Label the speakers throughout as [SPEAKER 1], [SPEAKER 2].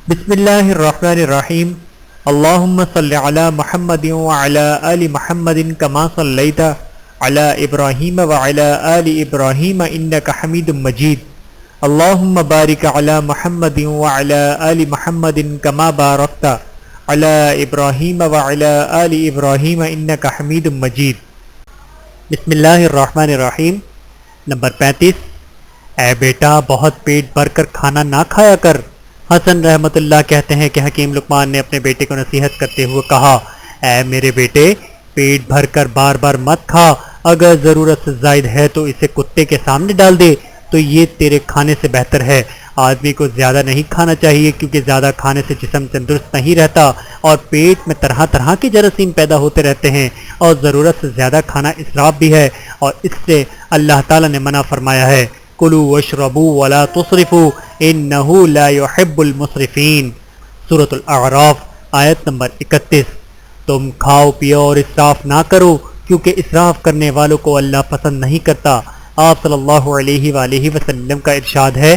[SPEAKER 1] بسم اللہ الرحمن الرحیم اللہم صلی علی محمد وعلی آل محمد کما صلیت علی ابراہیم وعلی آل ابراہیم انک حمید مجید اللہم بارک علی محمد وعلی آل محمد کما بارکت علی ابراہیم وعلی آل ابراہیم انک حمید مجید۔ بسم اللہ الرحمن الرحیم۔ نمبر 35، اے بیٹا بہت پیٹ بھر کر کھانا نہ کھایا کر۔ حسن رحمۃ اللہ کہتے ہیں کہ حکیم لقمان نے اپنے بیٹے کو نصیحت کرتے ہوئے کہا، اے میرے بیٹے پیٹ بھر کر بار بار مت کھا، اگر ضرورت سے زائد ہے تو اسے کتے کے سامنے ڈال دے تو یہ تیرے کھانے سے بہتر ہے۔ آدمی کو زیادہ نہیں کھانا چاہیے کیونکہ زیادہ کھانے سے جسم تندرست نہیں رہتا اور پیٹ میں طرح طرح کے جراثیم پیدا ہوتے رہتے ہیں، اور ضرورت سے زیادہ کھانا اسراف بھی ہے، اور اس سے اللہ تعالیٰ نے منع فرمایا ہے، کلوا واشربوا ولا تسرفوا انہ لا يحب المسرفین۔ سورۃ الاعراف آیت نمبر 31۔ تم کھاؤ پیو اور اسراف نہ کرو کیونکہ اسراف کرنے والوں کو اللہ پسند نہیں کرتا۔ آپ صلی اللہ علیہ وآلہ وسلم کا ارشاد ہے،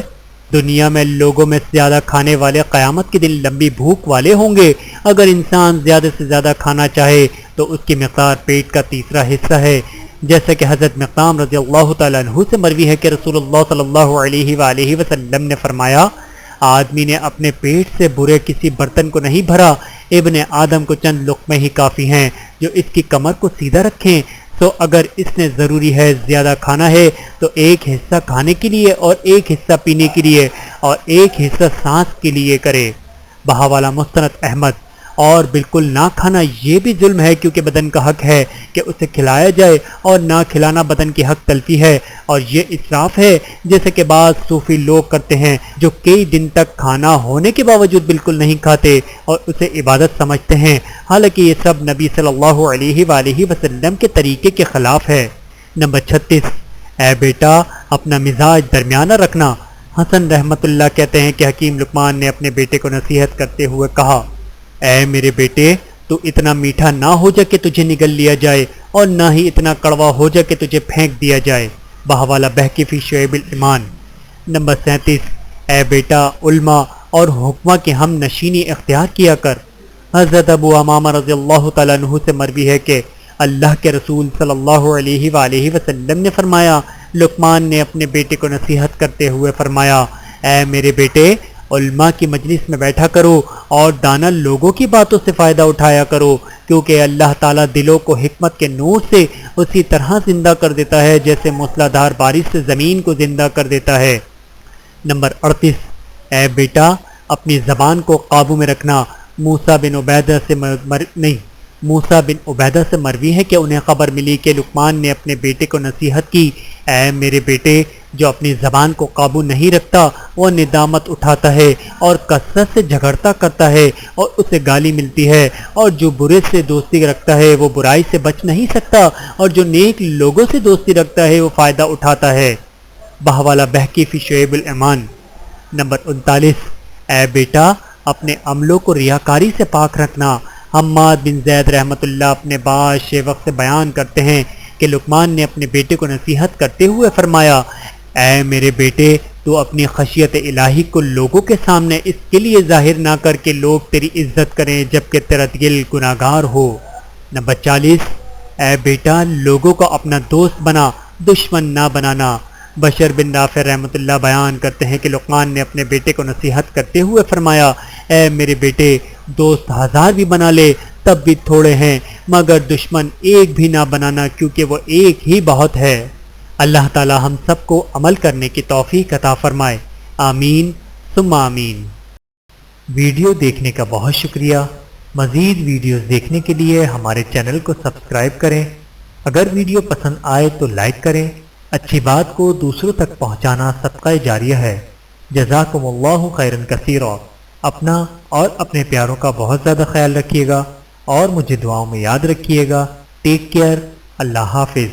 [SPEAKER 1] دنیا میں لوگوں میں زیادہ کھانے والے قیامت کے دن لمبی بھوک والے ہوں گے۔ اگر انسان زیادہ سے زیادہ کھانا چاہے تو اس کی مقدار پیٹ کا تیسرا حصہ ہے، جیسا کہ حضرت مقدام رضی اللہ تعالیٰ عنہ سے مروی ہے کہ رسول اللہ صلی اللہ علیہ وآلہ وسلم نے فرمایا، آدمی نے اپنے پیٹ سے برے کسی برتن کو نہیں بھرا، ابن آدم کو چند لقمے ہی کافی ہیں جو اس کی کمر کو سیدھا رکھیں۔ تو اگر اس نے ضروری ہے زیادہ کھانا ہے تو ایک حصہ کھانے کے لیے اور ایک حصہ پینے کے لیے اور ایک حصہ سانس کے لیے کرے۔ بہاوالہ مستند احمد۔ اور بالکل نہ کھانا یہ بھی ظلم ہے کیونکہ بدن کا حق ہے کہ اسے کھلایا جائے اور نہ کھلانا بدن کی حق تلفی ہے، اور یہ اسراف ہے جیسے کہ بعض صوفی لوگ کرتے ہیں جو کئی دن تک کھانا ہونے کے باوجود بالکل نہیں کھاتے اور اسے عبادت سمجھتے ہیں، حالانکہ یہ سب نبی صلی اللہ علیہ وآلہ وسلم کے طریقے کے خلاف ہے۔ نمبر 36، اے بیٹا اپنا مزاج درمیانہ رکھنا۔ حسن رحمۃ اللہ کہتے ہیں کہ حکیم لقمان نے اپنے بیٹے کو نصیحت کرتے ہوئے کہا، اے میرے بیٹے تو اتنا میٹھا نہ ہو جا کہ تجھے نگل لیا جائے اور نہ ہی اتنا کڑوا ہو جا کہ تجھے پھینک دیا جائے۔ بہاوالہ بہقی فی شعیب الایمان۔ نمبر 37، اے بیٹا علماء اور حکماء کی ہم نشینی اختیار کیا کر۔ حضرت ابو امامہ رضی اللہ تعالیٰ عنہ سے مروی ہے کہ اللہ کے رسول صلی اللہ علیہ وآلہ وسلم نے فرمایا، لقمان نے اپنے بیٹے کو نصیحت کرتے ہوئے فرمایا، اے میرے بیٹے علماء کی مجلس میں بیٹھا کرو اور دانا لوگوں کی باتوں سے فائدہ اٹھایا کرو، کیونکہ اللہ تعالیٰ دلوں کو حکمت کے نور سے اسی طرح زندہ کر دیتا ہے جیسے موسلادھار بارش سے زمین کو زندہ کر دیتا ہے۔ نمبر 38، اے بیٹا اپنی زبان کو قابو میں رکھنا۔ موسیٰ بن عبیدہ سے مروی ہے کہ انہیں خبر ملی کہ لقمان نے اپنے بیٹے کو نصیحت کی، اے میرے بیٹے جو اپنی زبان کو قابو نہیں رکھتا وہ ندامت اٹھاتا ہے اور کثرت سے جھگڑتا کرتا ہے اور اسے گالی ملتی ہے، اور جو برے سے دوستی رکھتا ہے وہ برائی سے بچ نہیں سکتا، اور جو نیک لوگوں سے دوستی رکھتا ہے وہ فائدہ اٹھاتا ہے۔ بہاوالہ بہقی فی شعیب الایمان۔ نمبر 39، اے بیٹا اپنے عملوں کو ریاکاری سے پاک رکھنا۔ حماد بن زید رحمۃ اللہ اپنے بعض شیوخ سے بیان کرتے ہیں کہ لقمان نے اپنے بیٹے کو نصیحت کرتے ہوئے فرمایا، اے میرے بیٹے تو اپنی خشیت الہی کو لوگوں کے سامنے اس کے لیے ظاہر نہ کر کہ لوگ تیری عزت کریں جبکہ تیرا دل گناہگار ہو۔ نمبر 40، اے بیٹا لوگوں کو اپنا دوست بنا، دشمن نہ بنانا۔ بشر بن رافع رحمۃ اللہ بیان کرتے ہیں کہ لقمان نے اپنے بیٹے کو نصیحت کرتے ہوئے فرمایا، اے میرے بیٹے دوست 1000 بھی بنا لے تب بھی تھوڑے ہیں، مگر دشمن ایک بھی نہ بنانا کیونکہ وہ ایک ہی بہت ہے۔ اللہ تعالی ہم سب کو عمل کرنے کی توفیق عطا فرمائے، آمین ثم آمین۔ ویڈیو دیکھنے کا بہت شکریہ۔ مزید ویڈیوز دیکھنے کے لیے ہمارے چینل کو سبسکرائب کریں۔ اگر ویڈیو پسند آئے تو لائک کریں۔ اچھی بات کو دوسروں تک پہنچانا صدقہ جاریہ ہے۔ جزاکم اللہ خیرا کثیرا۔ اپنا اور اپنے پیاروں کا بہت زیادہ خیال رکھیے گا اور مجھے دعاؤں میں یاد رکھیے گا۔ Take care. اللہ حافظ۔